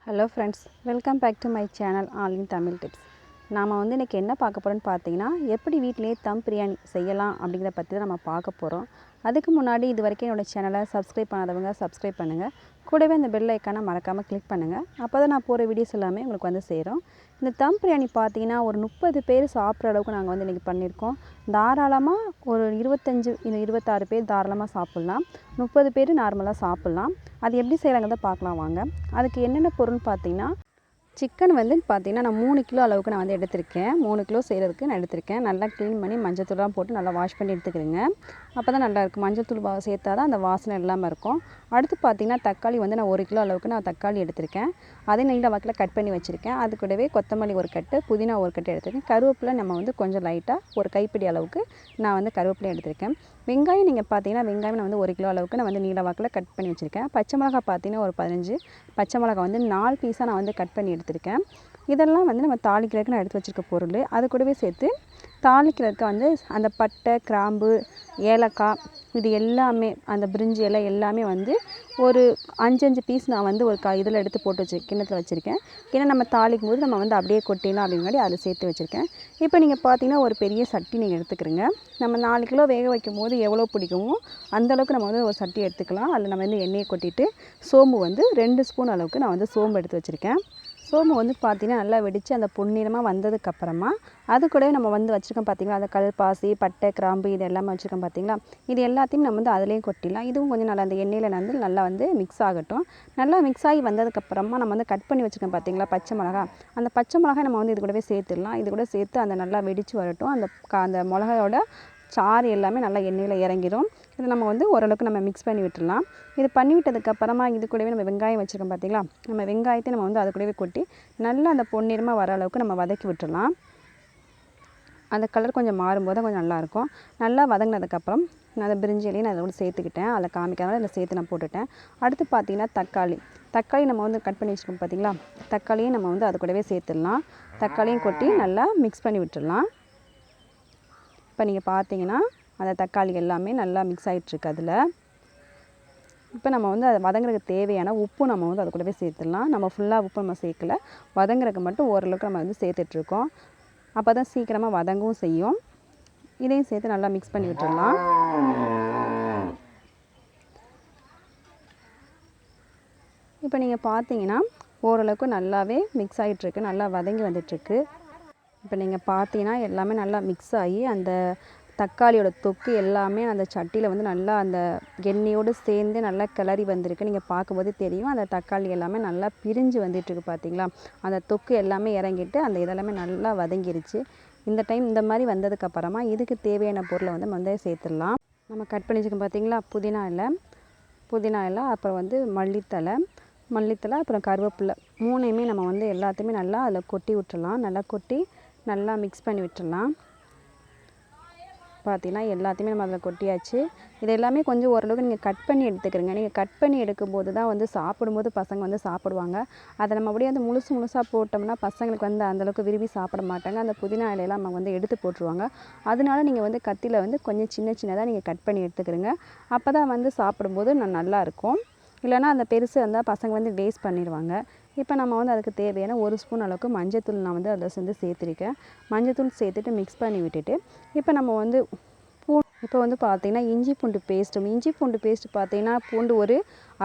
Hello friends, welcome back to my channel All in Tamil Tips. நாம இன்னைக்கு என்ன பார்க்க போறோம்னு பார்த்தீங்கன்னா எப்படி வீட்லயே தம் பிரியாணி செய்யலாம் அப்படிங்கறத பத்தி தான் நம்ம பார்க்க போறோம். அதுக்கு முன்னாடி இதுவரைக்கும் என்னோட சேனலை சப்ஸ்கிரைப் பண்ணாதவங்க சப்ஸ்கிரைப் பண்ணுங்க. கூடவே அந்த பெல் ஐகானை மறக்காம கிளிக் பண்ணுங்க. அப்பதான் நான் போற வீடியோஸ் எல்லாமே உங்களுக்கு வந்து சேரும். இந்த தம் பிரியாணி பார்த்தீங்கன்னா ஒரு 30 பேர் சாப்பிட்ற அளவுக்கு நாங்க இன்னைக்கு பண்ணிருக்கோம். தாராளமா ஒரு 25 26 பேர் தாராளமா சாப்பிடலாம். 30 பேர் நார்மலா சாப்பிடலாம். அது எப்படி செய்யலாம்ங்கறத பார்க்கலாம் வாங்க. அதுக்கு என்னென்ன பொருள் பார்த்தீங்கன்னா சிக்கன் பார்த்தீங்கன்னா நான் 3 கிலோ அளவுக்கு நான் எடுத்திருக்கேன். 3 கிலோ செய்கிறதுக்கு நான் எடுத்திருக்கேன். நல்லா க்ளீன் பண்ணி மஞ்சள் தூள்லாம் போட்டு நல்லா வாஷ் பண்ணி எடுத்துக்கிறேங்க. அப்போ தான் நல்லாயிருக்கும். மஞ்சள் தூள் சேர்த்தா தான் அந்த வாசனை இல்லாமல் இருக்கும். அடுத்து பார்த்தீங்கன்னா தக்காளி நான் 1 கிலோ அளவுக்கு நான் தக்காளி எடுத்திருக்கேன். அதை நீண்ட வாக்கில் கட் பண்ணி வச்சுருக்கேன். அது கூடவே கொத்தமல்லி ஒரு கட்டு, புதினா ஒரு கட்டு எடுத்திருக்கேன். கருவேப்பிலை நம்ம கொஞ்சம் லைட்டாக ஒரு கைப்பிடி அளவுக்கு நான் கருவேப்பிலை எடுத்திருக்கேன். வெங்காயம் நீங்கள் பார்த்தீங்கன்னா வெங்காயம் நான் 1 கிலோ அளவுக்கு நான் நீல வாக்கில் கட் பண்ணி வச்சுருக்கேன். பச்சை மிளகாய் பார்த்தீங்கன்னா ஒரு 15 பச்சை மிளகாய் 4 பீஸாக நான் கட் பண்ணி எடுத்திருக்கேன். இதெல்லாம் நம்ம தாளிக்கிறதுக்கு நான் எடுத்து வச்சுருக்க பொருள். அது கூடவே சேர்த்து தாளிக்கிறதுக்கு அந்த பட்டை, கிராம்பு, ஏலக்காய் இது எல்லாமே அந்த பிரிஞ்சி இலை எல்லாமே ஒரு 5 பீஸ் நான் ஒரு இதில் எடுத்து போட்டு வச்சுருக்கேன், கிண்ணத்தில் வச்சுருக்கேன். ஏன்னா நம்ம தாளிக்கும் போது நம்ம அப்படியே கொட்டிடலாம் அப்படிங்காடி அதில் சேர்த்து வச்சுருக்கேன். இப்போ நீங்கள் பார்த்தீங்கன்னா ஒரு பெரிய சட்டி நீங்கள் எடுத்துக்கிறீங்க. நம்ம 4 கிலோ வேக வைக்கும் போது எவ்வளோ பிடிக்குமோ அந்தளவுக்கு நம்ம ஒரு சட்டி எடுத்துக்கலாம். அதில் நம்ம எண்ணெயை கொட்டிட்டு சோம்பு 2 ஸ்பூன் அளவுக்கு நான் சோம்பு எடுத்து வச்சுருக்கேன். சோம்பு பார்த்தீங்கன்னா நல்லா வெடித்து அந்த பொன்னிறமாக வந்ததுக்கப்புறமா அது கூட நம்ம வச்சுருக்கோம் பார்த்தீங்களா, அந்த கல்பாசி, பட்டை, கிராம்பு இது எல்லாமே வச்சுருக்கோம் பார்த்தீங்களா, இது எல்லாத்தையும் நம்ம அதிலேயே கொட்டிடலாம். இதுவும் கொஞ்சம் நல்லா அந்த எண்ணெயில் நல்லா மிக்ஸ் ஆகட்டும். நல்லா மிக்ஸ் ஆகி வந்ததுக்கப்புறமா நம்ம கட் பண்ணி வச்சுருக்கோம் பார்த்தீங்களா பச்சை மிளகா, அந்த பச்சை மிளகாய் நம்ம இது கூடவே சேர்த்துடலாம். இது கூட சேர்த்து அந்த நல்லா வெடித்து வரட்டும். அந்த மிளகாயோட சாறு எல்லாமே நல்லா எண்ணெயில் இறங்கிடும். இதை நம்ம ஓரளவுக்கு நம்ம மிக்ஸ் பண்ணி விட்டுடலாம். இது பண்ணி விட்டதுக்கப்புறமா இது கூடவே நம்ம வெங்காயம் வச்சுருக்கோம் பார்த்தீங்களா, நம்ம வெங்காயத்தை நம்ம அது கூடவே கொட்டி நல்லா அந்த பொன்னிறமாக வர அளவுக்கு நம்ம வதக்கி விட்டுடலாம். அந்த கலர் கொஞ்சம் மாறும்போது கொஞ்சம் நல்லாயிருக்கும். நல்லா வதங்கினதுக்கப்புறம் நான் அந்த பிரிஞ்சி இலையை நான் அதோட சேர்த்துக்கிட்டேன். அதில் காமிக்காத அதில் சேர்த்து நான் போட்டுட்டேன். அடுத்து பார்த்தீங்கன்னா தக்காளி நம்ம கட் பண்ணி வச்சுருக்கோம் பார்த்தீங்களா, தக்காளியும் நம்ம அது கூடவே சேர்த்துடலாம். தக்காளியும் கொட்டி நல்லா மிக்ஸ் பண்ணி விட்டுடலாம். இப்போ நீங்கள் பார்த்தீங்கன்னா அந்த தக்காளி எல்லாமே நல்லா மிக்ஸ் ஆகிட்டுருக்கு. அதில் இப்போ நம்ம அதை வதங்குறதுக்கு தேவையான உப்பு நம்ம அது கூடவே சேர்த்துடலாம். நம்ம ஃபுல்லாக உப்பு நம்ம சேர்க்கல, வதங்குறதுக்கு மட்டும் ஓரளவுக்கு நம்ம சேர்த்துட்ருக்கோம். அப்போ தான் சீக்கிரமாக வதங்கவும் செய்யும். இதையும் சேர்த்து நல்லா மிக்ஸ் பண்ணி விட்டுடலாம். இப்போ நீங்கள் பார்த்தீங்கன்னா ஓரளவுக்கு நல்லாவே மிக்ஸ் ஆகிட்டுருக்கு, நல்லா வதங்கி வந்துட்டுருக்கு. இப்போ நீங்கள் பார்த்தீங்கன்னா எல்லாமே நல்லா மிக்ஸ் ஆகி அந்த தக்காளியோட தொக்கு எல்லாமே அந்த சட்டியில் நல்லா அந்த எண்ணெயோடு சேர்ந்து நல்லா கிளறி வந்திருக்கு. நீங்கள் பார்க்கும்போது தெரியும் அந்த தக்காளி எல்லாமே நல்லா பிரிஞ்சு வந்துட்டுருக்கு பார்த்தீங்களா, அந்த தொக்கு எல்லாமே இறங்கிட்டு அந்த இதெல்லாமே நல்லா வதங்கிருச்சு. இந்த டைம் இந்த மாதிரி வந்ததுக்கப்புறமா இதுக்கு தேவையான பொருளை நம்ம சேர்த்துடலாம். நம்ம கட் பண்ணி வச்சுக்கோம் பார்த்தீங்களா, புதினா இலை அப்புறம் மல்லித்தலை அப்புறம் கருவேப்பிலை 3யுமே நம்ம எல்லாத்தையுமே நல்லா அதில் கொட்டி விட்டுடலாம். நல்லா கொட்டி நல்லா மிக்ஸ் பண்ணி விட்டுடலாம். பார்த்தீங்கன்னா எல்லாத்தையுமே நம்ம அதில் கொட்டியாச்சு. இது எல்லாமே கொஞ்சம் ஓரளவுக்கு நீங்கள் கட் பண்ணி எடுத்துக்கிறீங்க. நீங்கள் கட் பண்ணி எடுக்கும்போது தான் சாப்பிடும்போது பசங்க சாப்பிடுவாங்க. அதை நம்ம அப்படியே முழுசாக போட்டோம்னா பசங்களுக்கு அந்தளவுக்கு விரும்பி சாப்பிட மாட்டாங்க. அந்த புதினா இலையெல்லாம் நம்ம எடுத்து போட்டுருவாங்க. அதனால நீங்கள் கத்தியில் கொஞ்சம் சின்னதாக நீங்கள் கட் பண்ணி எடுத்துக்கிறீங்க. அப்போ தான் சாப்பிடும்போது நல்லாயிருக்கும். இல்லைனா அந்த பெருசு இருந்தால் பசங்க வேஸ்ட் பண்ணிடுவாங்க. இப்போ நம்ம அதுக்கு தேவையான 1 ஸ்பூன் அளவுக்கு மஞ்சத்தூள் நான் அதில் சேர்த்துருக்கேன். மஞ்சத்தூள் சேர்த்துட்டு மிக்ஸ் பண்ணி விட்டுட்டு இப்போ நம்ம இப்போ பார்த்தீங்கன்னா இஞ்சி பூண்டு பேஸ்ட்டு பார்த்தீங்கன்னா பூண்டு ஒரு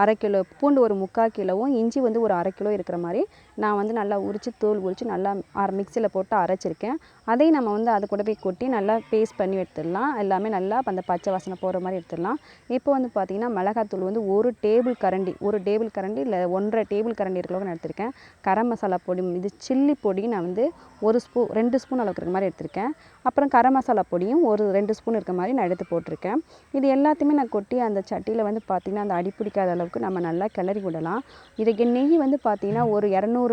1/2 கிலோ, பூண்டு ஒரு 3/4 கிலோவும், இஞ்சி ஒரு 1/2 கிலோ இருக்கிற மாதிரி நான் நல்லா தோல் உரித்து நல்லா மிக்சியில் போட்டு அரைச்சிருக்கேன். அதையும் நம்ம அது கூட போய் கொட்டி நல்லா பேஸ்ட் பண்ணி எடுத்துடலாம். எல்லாமே நல்லா அந்த பச்சை வாசனை போகிற மாதிரி எடுத்துடலாம். இப்போ பார்த்தீங்கன்னா மிளகாத்தூள் 1 டேபிள் கரண்டி இல்லை 1.5 டேபிள் கரண்டி இருக்கிற எடுத்திருக்கேன். கரம் மசாலா பொடி, இது சில்லி பொடி நான் 2 ஸ்பூன் அளவுக்கு இருக்கிற மாதிரி எடுத்திருக்கேன். அப்புறம் கரம் மசாலா பொடியும் ஒரு 2 ஸ்பூன் இருக்க மாதிரி நான் எடுத்து போட்டிருக்கேன். இது எல்லாத்தையுமே நான் கொட்டி அந்த சட்டியில் பார்த்தீங்கன்னா அந்த அடி பிடிக்காத அளவுக்கு நம்ம நல்லா கிளறி விடலாம். இதுக்கு நெய் பார்த்தீங்கன்னா ஒரு 200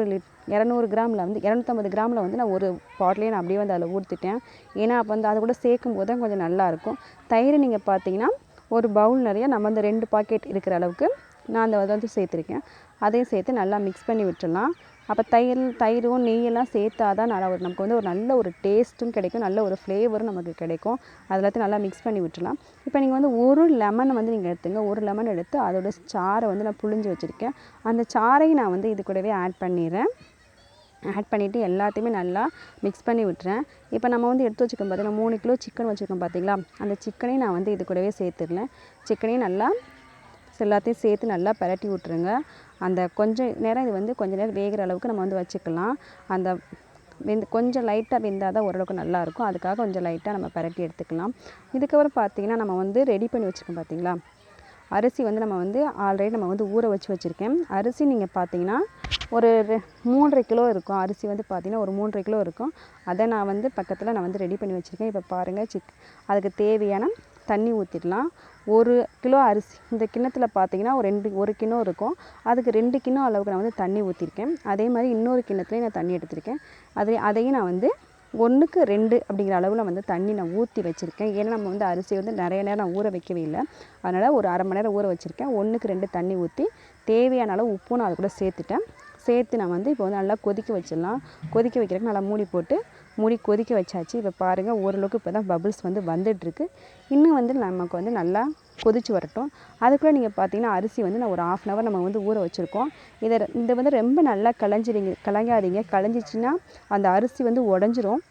கிராமில் 250 கிராமில் நான் ஒரு பாட்டிலே நான் அப்படியே அதில் ஊற்றிட்டேன். ஏன்னா அப்போ அது கூட சேர்க்கும் போது தான் கொஞ்சம் நல்லாயிருக்கும். தயிர் நீங்கள் பார்த்தீங்கன்னா ஒரு பவுல் நிறைய நம்ம 2 பாக்கெட் இருக்கிற அளவுக்கு நான் சேர்த்துருக்கேன். அதையும் சேர்த்து நல்லா மிக்ஸ் பண்ணி விட்டுடலாம். அப்போ தயிரும் நெய்யெல்லாம் சேர்த்தா தான் நல்லா நமக்கு வந்து ஒரு நல்ல ஒரு டேஸ்ட்டும் கிடைக்கும், நல்ல ஒரு ஃப்ளேவரும் நமக்கு கிடைக்கும். அது எல்லாத்தையும் நல்லா மிக்ஸ் பண்ணி விட்டுடலாம். இப்போ நீங்கள் வந்து ஒரு லெமனை வந்து நீங்கள் எடுத்துங்க. ஒரு லெமன் எடுத்து அதோட சாறை வந்து நான் புழிஞ்சு வச்சுருக்கேன். அந்த சாறையும் நான் வந்து இது கூடவே ஆட் பண்ணிடுறேன். ஆட் பண்ணிவிட்டு எல்லாத்தையுமே நல்லா மிக்ஸ் பண்ணி விட்டுறேன். இப்போ நம்ம வந்து எடுத்து வச்சுக்கோம் பார்த்தீங்கன்னா 3 கிலோ சிக்கன் வச்சுருக்கோம் பார்த்தீங்களா, அந்த சிக்கனையும் நான் வந்து இது கூடவே சேர்த்துடுறேன். சிக்கனையும் நல்லா எல்லாத்தையும் சேர்த்து நல்லா பரட்டி விட்ருங்க. அந்த கொஞ்சம் நேரம் இது வந்து கொஞ்சம் நேரம் வேகிற அளவுக்கு நம்ம வந்து வச்சுக்கலாம். அந்த கொஞ்சம் லைட்டாக வெந்தால் தான் ஓரளவுக்கு நல்லாயிருக்கும். அதுக்காக கொஞ்சம் லைட்டாக நம்ம பரட்டி எடுத்துக்கலாம். இதுக்கப்புறம் பார்த்திங்கன்னா நம்ம வந்து ரெடி பண்ணி வச்சுருக்கோம் பார்த்தீங்களா, அரிசி வந்து நம்ம வந்து ஆல்ரெடி நம்ம வந்து ஊற வச்சுருக்கேன். அரிசி நீங்கள் பார்த்தீங்கன்னா ஒரு 3.5 கிலோ இருக்கும். அரிசி வந்து பார்த்திங்கன்னா ஒரு 3.5 கிலோ இருக்கும். அதை நான் வந்து பக்கத்தில் நான் வந்து ரெடி பண்ணி வச்சுருக்கேன். இப்போ பாருங்கள், அதுக்கு தேவையான தண்ணி ஊற்றிடலாம். 1 கிலோ அரிசி இந்த கிண்ணத்தில் பார்த்திங்கன்னா ஒரு கிண்ணம் இருக்கும். அதுக்கு 2 கிண்ணம் அளவுக்கு நான் வந்து தண்ணி ஊற்றிருக்கேன். அதே மாதிரி இன்னொரு கிண்ணத்துலேயும் நான் தண்ணி எடுத்திருக்கேன். அதையும் நான் வந்து 1க்கு 2 அப்படிங்கிற அளவில் வந்து தண்ணி நான் ஊற்றி வச்சுருக்கேன். ஏன்னா நம்ம வந்து அரிசி வந்து நிறைய நேரம் நான் ஊற வைக்கவே இல்லை. அதனால் ஒரு 1/2 மணி நேரம் ஊற வச்சுருக்கேன். 1க்கு 2 தண்ணி ஊற்றி தேவையான அளவு உப்பும் நான் அது கூட சேர்த்து நான் வந்து இப்போ வந்து நல்லா கொதிக்க வச்சிடலாம். கொதிக்க வைக்கிறதுக்கு நல்லா மூடி கொதிக்க வச்சாச்சு. இப்போ பாருங்கள், ஓரளவுக்கு இப்போ தான் பபிள்ஸ் வந்து வந்துட்டுருக்கு. இன்னும் வந்து நமக்கு வந்து நல்லா கொதிச்சு வரட்டும். அதுக்குள்ளே நீங்கள் பார்த்தீங்கன்னா அரிசி வந்து நான் ஒரு 1/2 அன் ஹவர் நம்ம வந்து ஊற வச்சுருக்கோம். இதை வந்து ரொம்ப நல்லா கலங்காதீங்க. கலஞ்சிச்சின்னா அந்த அரிசி வந்து உடஞ்சிரும்.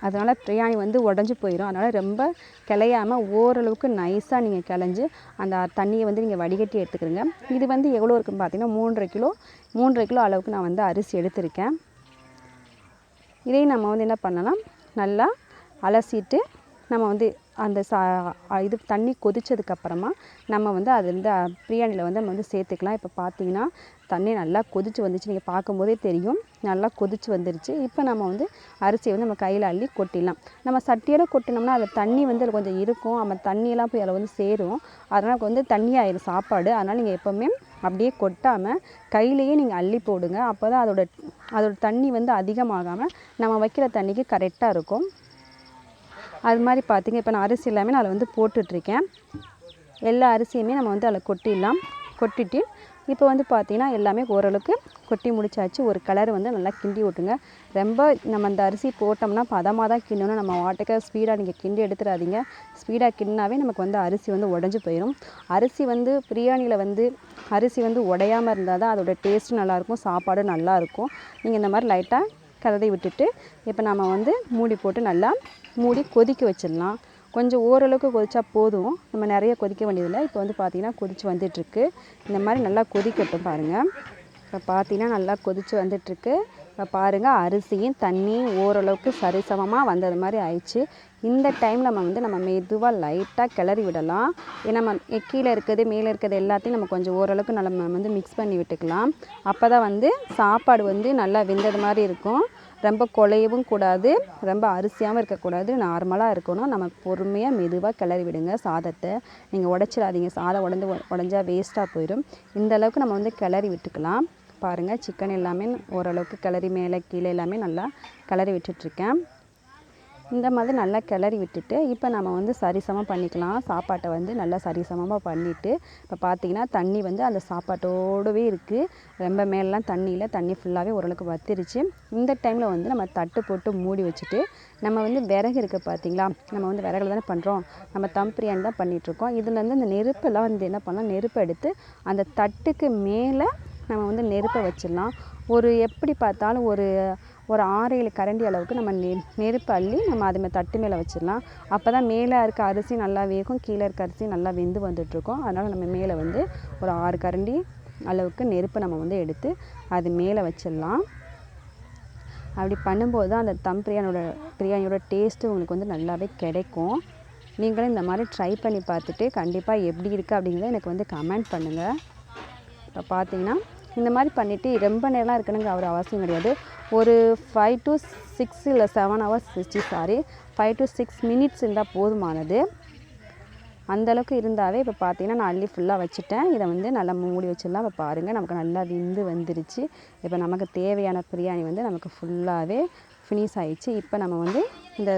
அதனால் பிரியாணி வந்து உடஞ்சி போயிடும். அதனால் ரொம்ப கிளையாமல் ஓரளவுக்கு நைஸாக நீங்கள் கிளஞ்சி அந்த தண்ணியை வந்து நீங்கள் வடிகட்டி எடுத்துக்கிறங்க. இது வந்து எவ்வளோ இருக்குன்னு பார்த்தீங்கன்னா 3.5 கிலோ அளவுக்கு நான் வந்து அரிசி எடுத்திருக்கேன். இதையும் நம்ம வந்து என்ன பண்ணலாம், நல்லா அலசிட்டு நம்ம வந்து அந்த இது தண்ணி கொதித்ததுக்கப்புறமா நம்ம வந்து அது வந்து பிரியாணியில் வந்து நம்ம வந்து சேர்த்துக்கலாம். இப்போ பார்த்தீங்கன்னா தண்ணி நல்லா கொதித்து வந்துச்சு. நீங்கள் பார்க்கும்போதே தெரியும், நல்லா கொதித்து வந்துருச்சு. இப்போ நம்ம வந்து அரிசியை வந்து நம்ம கையில் அள்ளி கொட்டிடலாம். நம்ம சட்டியோடு கொட்டினோம்னா அது தண்ணி வந்து அதில் கொஞ்சம் இருக்கும். நம்ம தண்ணியெல்லாம் போய் அதில் வந்து சேரும். அதனால் வந்து தண்ணி ஆயிடும் சாப்பாடு. அதனால் நீங்கள் எப்போவுமே அப்படியே கொட்டாமல் கையிலேயே நீங்கள் அள்ளி போடுங்க. அப்போ தான் அதோட தண்ணி வந்து அதிகமாகாமல் நம்ம வைக்கிற தண்ணிக்கு கரெக்டாக இருக்கும். அது மாதிரி பார்த்திங்க, இப்போ நான் அரிசி எல்லாமே நான் அதில் வந்து போட்டுட்ருக்கேன். எல்லா அரிசியுமே நம்ம வந்து அதில் கொட்டிட்டு இப்போ வந்து பார்த்திங்கன்னா எல்லாமே ஓரளவுக்கு கொட்டி முடிச்சாச்சு. ஒரு கலர் வந்து நல்லா கிண்டி விட்டுங்க. ரொம்ப நம்ம அந்த அரிசி போட்டோம்னா பதமாக தான் கிண்டணும். நம்ம வாட்டுக்க ஸ்பீடாக நீங்கள் கிண்டி எடுத்துடாதீங்க. ஸ்பீடாக கிண்டினாவே நமக்கு வந்து அரிசி வந்து உடஞ்சி போயிடும். அரிசி வந்து பிரியாணியில் வந்து அரிசி வந்து உடையாமல் இருந்தால் தான் அதோடய டேஸ்ட்டும் நல்லாயிருக்கும், சாப்பாடும் நல்லாயிருக்கும். நீங்கள் இந்த மாதிரி லைட்டாக கலரி விட்டுட்டு இப்போ நம்ம வந்து மூடி போட்டு நல்லா கொதிக்க வச்சிடலாம். கொஞ்சம் ஓரளவுக்கு கொதிச்சா போதும், நம்ம நிறைய கொதிக்க வேண்டியதில்லை. இப்போ வந்து பார்த்திங்கன்னா கொதித்து வந்துட்டுருக்கு. இந்த மாதிரி நல்லா கொதிக்கட்டும் பாருங்கள். இப்போ பார்த்திங்கன்னா நல்லா கொதித்து வந்துட்டுருக்கு. இப்போ பாருங்கள், அரிசியும் தண்ணியும் ஓரளவுக்கு சரிசமமாக வந்தது மாதிரி ஆயிடுச்சு. இந்த டைமில் நம்ம மெதுவாக லைட்டாக கிளறி விடலாம். ஏன்னா நம்ம கீழே இருக்கிறது மேலே இருக்கிறது எல்லாத்தையும் நம்ம கொஞ்சம் ஓரளவுக்கு நம்ம வந்து மிக்ஸ் பண்ணி விட்டுக்கலாம். அப்போ தான் வந்து சாப்பாடு வந்து நல்லா வெந்தது மாதிரி இருக்கும். ரொம்ப குழையவும் கூடாது, ரொம்ப அரிசியாகவும் இருக்கக்கூடாது, நார்மலாக இருக்கணும். நம்ம பொறுமையாக மெதுவாக கிளறி விடுங்க. சாதத்தை நீங்கள் உடச்சிடாதீங்க. சாதம் உடஞ்சா வேஸ்ட்டாக போயிடும். இந்த அளவுக்கு நம்ம வந்து கிளறி விட்டுக்கலாம். பாருங்கள், சிக்கன் எல்லாமே ஓரளவுக்கு கிளறி மேலே கீழே எல்லாமே நல்லா கிளறி விட்டுட்ருக்கேன். இந்த மாதிரி நல்லா கிளறி விட்டுட்டு இப்போ நம்ம வந்து சரிசமம் பண்ணிக்கலாம். சாப்பாட்டை வந்து நல்லா சரிசமமாக பண்ணிவிட்டு இப்போ பார்த்திங்கன்னா தண்ணி வந்து அந்த சாப்பாட்டோடவே இருக்குது. ரொம்ப மேலெலாம் தண்ணி ஃபுல்லாகவே ஓரளவுக்கு வத்திருச்சு. இந்த டைமில் வந்து நம்ம தட்டு போட்டு மூடி வச்சுட்டு நம்ம வந்து விறகு இருக்குது பார்த்திங்களா, நம்ம வந்து விறகுல தானே பண்ணுறோம், நம்ம தம் பிரியாணி தான் பண்ணிகிட்ருக்கோம். இதில் வந்து இந்த நெருப்பெல்லாம் வந்து என்ன பண்ணலாம், நெருப்பை எடுத்து அந்த தட்டுக்கு மேலே நம்ம வந்து நெருப்பை வச்சிடலாம். எப்படி பார்த்தாலும் ஒரு 6-7 கரண்டி அளவுக்கு நம்ம நெருப்பு அள்ளி நம்ம அதுமாதிரி தட்டு மேலே வச்சிடலாம். அப்போ தான் மேலே இருக்க அரிசி நல்லா வேகும், கீழே இருக்க அரிசி நல்லா வெந்து வந்துட்டுருக்கோம். அதனால் நம்ம மேலே வந்து ஒரு 6 கரண்டி அளவுக்கு நெருப்பை நம்ம வந்து எடுத்து அது மேலே வச்சிடலாம். அப்படி பண்ணும்போது தான் அந்த தம் பிரியாணியோட டேஸ்ட்டு உங்களுக்கு வந்து நல்லாவே கிடைக்கும். நீங்களும் இந்த மாதிரி ட்ரை பண்ணி பார்த்துட்டு கண்டிப்பாக எப்படி இருக்குது அப்படிங்கிறத எனக்கு வந்து கமெண்ட் பண்ணுங்கள். இப்போ பார்த்தீங்கன்னா இந்த மாதிரி பண்ணிவிட்டு ரொம்ப நேரம்லாம் இருக்கணுங்க ஒரு அவசியம் கிடையாது. ஒரு 5 to 6 இல்லை 7 hours 5 to 6 minutes இருந்தால் போதுமானது. அந்தளவுக்கு இருந்தாவே இப்போ பார்த்தீங்கன்னா நான் அள்ளி ஃபுல்லாக வச்சுட்டேன். இதை வந்து நல்லா மூடி வச்சிடலாம். இப்போ பாருங்கள், நமக்கு நல்லா வெந்து வந்துருச்சு. இப்போ நமக்கு தேவையான பிரியாணி வந்து நமக்கு ஃபுல்லாகவே ஃபினிஷ் ஆயிடுச்சு. இப்போ நம்ம வந்து இந்த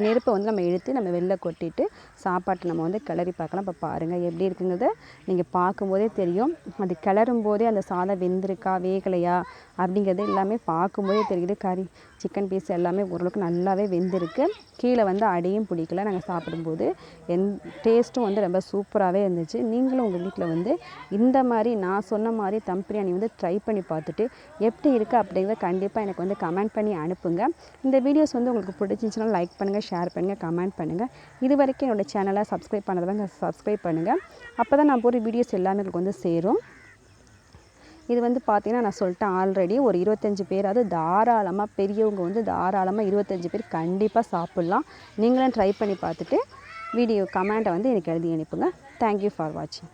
நெருப்பை வந்து நம்ம இழுத்து நம்ம வெளில கொட்டிட்டு சாப்பாட்டை நம்ம வந்து கிளறி பார்க்கலாம். இப்போ பாருங்கள் எப்படி இருக்குங்கிறத நீங்கள் பார்க்கும்போதே தெரியும். அது கிளறும் போதே அந்த சாதம் வெந்திருக்கா வேகலையா அப்படிங்கிறது எல்லாமே பார்க்கும்போதே தெரியுது. கறி சிக்கன் பீஸ் எல்லாமே ஓரளவுக்கு நல்லாவே வெந்திருக்கு. கீழே வந்து அடியும் பிடிக்கல. நாங்கள் சாப்பிடும்போது டேஸ்ட்டும் வந்து ரொம்ப சூப்பராகவே இருந்துச்சு. நீங்களும் உங்கள் வீட்டில் வந்து இந்த மாதிரி நான் சொன்ன மாதிரி தம் பிரியாணி வந்து ட்ரை பண்ணி பார்த்துட்டு எப்படி இருக்குது அப்படிங்கிறத கண்டிப்பாக எனக்கு வந்து கமெண்ட் பண்ணி அனுப்புங்க. இந்த வீடியோஸ் வந்து உங்களுக்கு பிடிச்சிருந்துச்சுன்னா லைக் பண்ணுங்கள், ஷேர் பண்ணுங்கள், கமெண்ட் பண்ணுங்கள். இது வரைக்கும் என்னோடய சேனலை சப்ஸ்கிரைப் பண்ணாதவங்க சப்ஸ்கிரைப் பண்ணுங்கள். அப்போ தான் நான் போகிற வீடியோஸ் எல்லாமே உங்களுக்கு வந்து சேரும். இது வந்து பார்த்திங்கன்னா நான் சொல்லிட்டேன் ஆல்ரெடி ஒரு 25 பேராவது தாராளமாக பெரியவங்க வந்து தாராளமாக 25 பேர் கண்டிப்பாக சாப்பிட்லாம். நீங்களும் ட்ரை பண்ணி பார்த்துட்டு வீடியோ கமெண்ட்டை வந்து எனக்கு எழுதி அனுப்புங்க. தேங்க்யூ ஃபார் வாட்சிங்.